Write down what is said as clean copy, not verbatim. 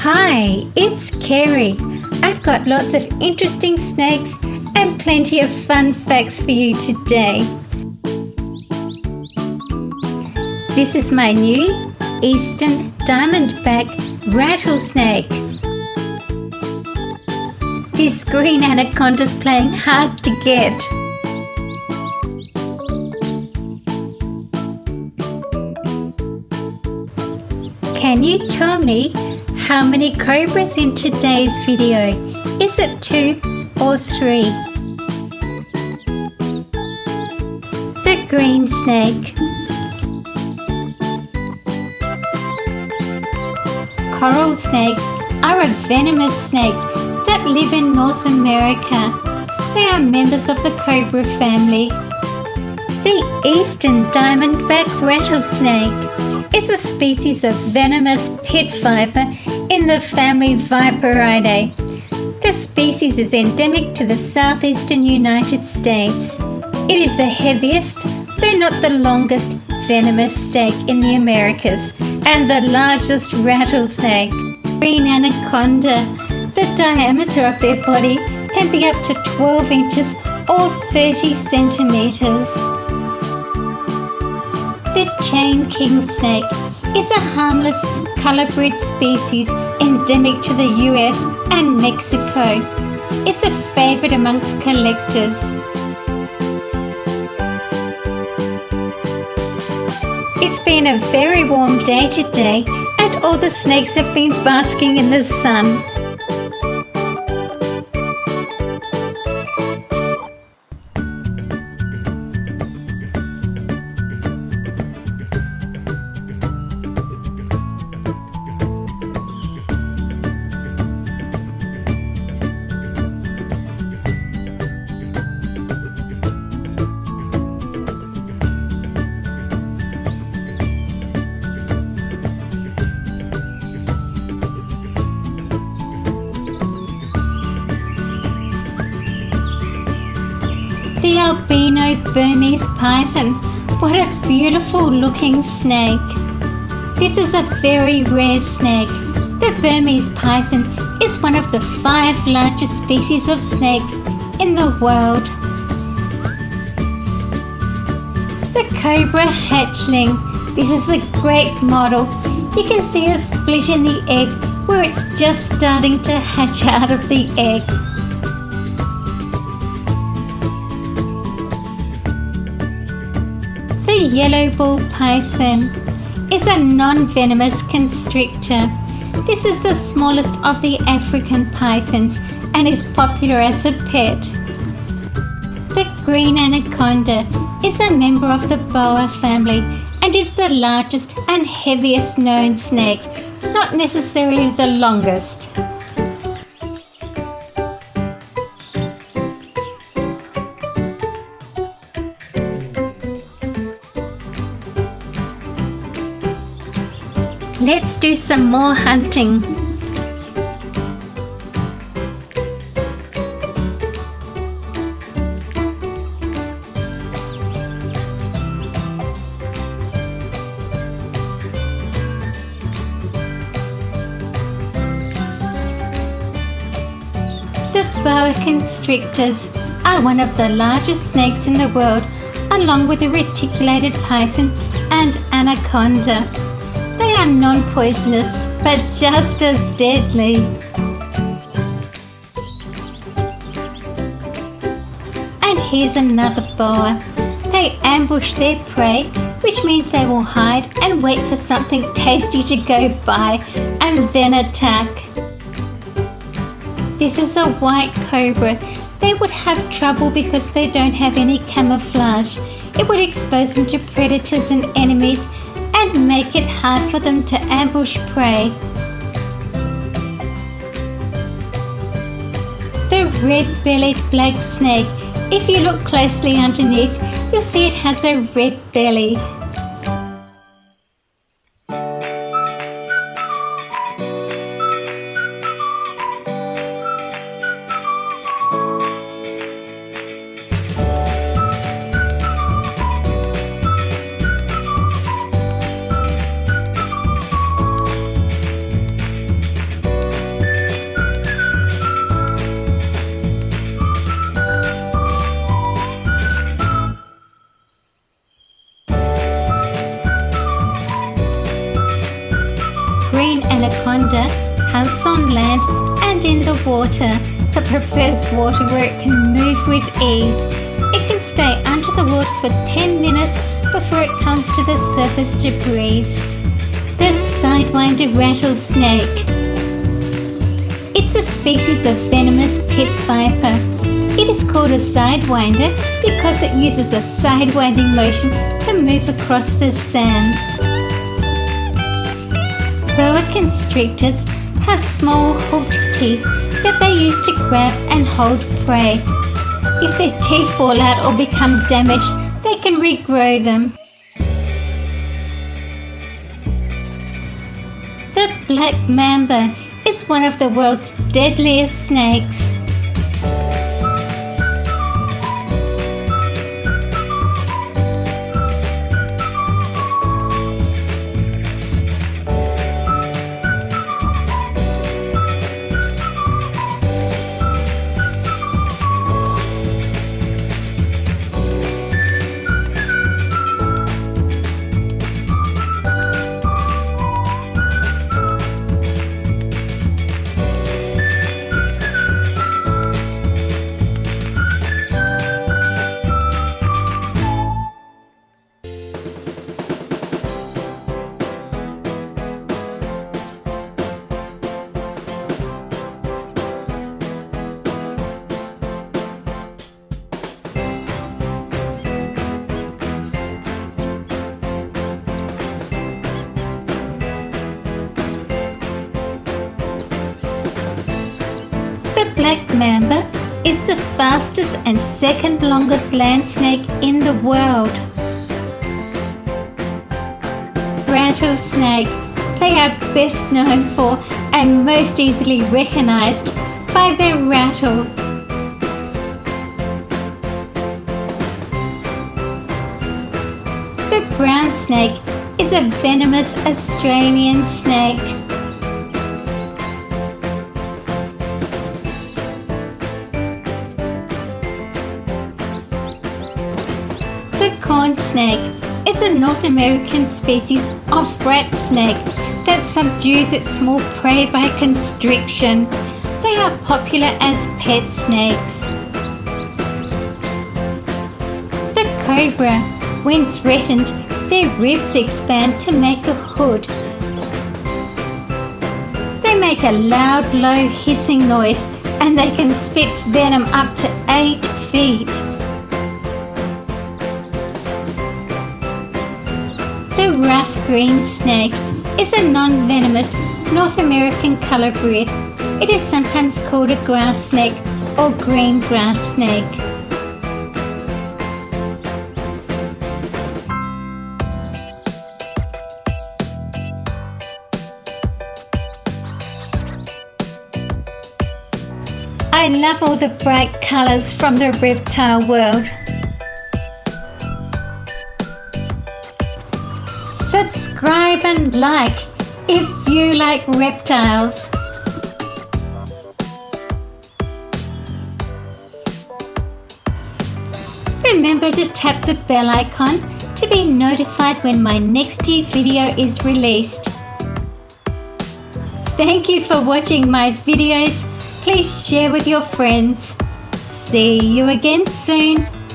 Hi, it's Kerry. I've got lots of interesting snakes and plenty of fun facts for you today. This is my new Eastern Diamondback rattlesnake. This green anaconda's playing hard to get. Can you tell me how many cobras in today's video? Is it 2 or 3? The green snake. Coral snakes are a venomous snake that live in North America. They are members of the cobra family. The Eastern Diamondback rattlesnake is a species of venomous pit viper in the family Viperidae. The species is endemic to the southeastern United States. It is the heaviest, though not the longest, venomous snake in the Americas and the largest rattlesnake. Green anaconda. The diameter of their body can be up to 12 inches or 30 centimeters. The chain kingsnake is a harmless color-bred species endemic to the US and Mexico. It's a favorite amongst collectors. It's been a very warm day today and all the snakes have been basking in the sun. The albino Burmese python. What a beautiful looking snake. This is a very rare snake. The Burmese python is one of the 5 largest species of snakes in the world. The Cobra Hatchling. This is a great model. You can see a split in the egg where it's just starting to hatch out of the egg. The yellow ball python is a non-venomous constrictor. This is the smallest of the African pythons and is popular as a pet. The green anaconda is a member of the Boa family and is the largest and heaviest known snake, not necessarily the longest. Let's do some more hunting. The boa constrictors are one of the largest snakes in the world, along with the reticulated python and anaconda. They are non-poisonous, but just as deadly. And here's another boa. They ambush their prey, which means they will hide and wait for something tasty to go by and then attack. This is a white cobra. They would have trouble because they don't have any camouflage. It would expose them to predators and enemies and make it hard for them to ambush prey. The red-bellied black snake. If you look closely underneath, you'll see it has a red belly. Anaconda hunts on land and in the water, but prefers water where it can move with ease. It can stay under the water for 10 minutes before it comes to the surface to breathe. The Sidewinder rattlesnake. It's a species of venomous pit viper. It is called a sidewinder because it uses a sidewinding motion to move across the sand. Boa constrictors have small hooked teeth that they use to grab and hold prey. If their teeth fall out or become damaged, they can regrow them. The black mamba is one of the world's deadliest snakes. The black mamba is the fastest and second longest land snake in the world. Rattlesnake. They are best known for and most easily recognized by their rattle. The brown snake is a venomous Australian snake. The corn snake is a North American species of rat snake that subdues its small prey by constriction. They are popular as pet snakes. The cobra, when threatened, their ribs expand to make a hood. They make a loud, low hissing noise and they can spit venom up to 8 feet. The rough green snake is a non-venomous North American colorbreed. It is sometimes called a grass snake or green grass snake. I love all the bright colours from the reptile world. Subscribe and like if you like reptiles. Remember to tap the bell icon to be notified when my next new video is released. Thank you for watching my videos. Please share with your friends. See you again soon.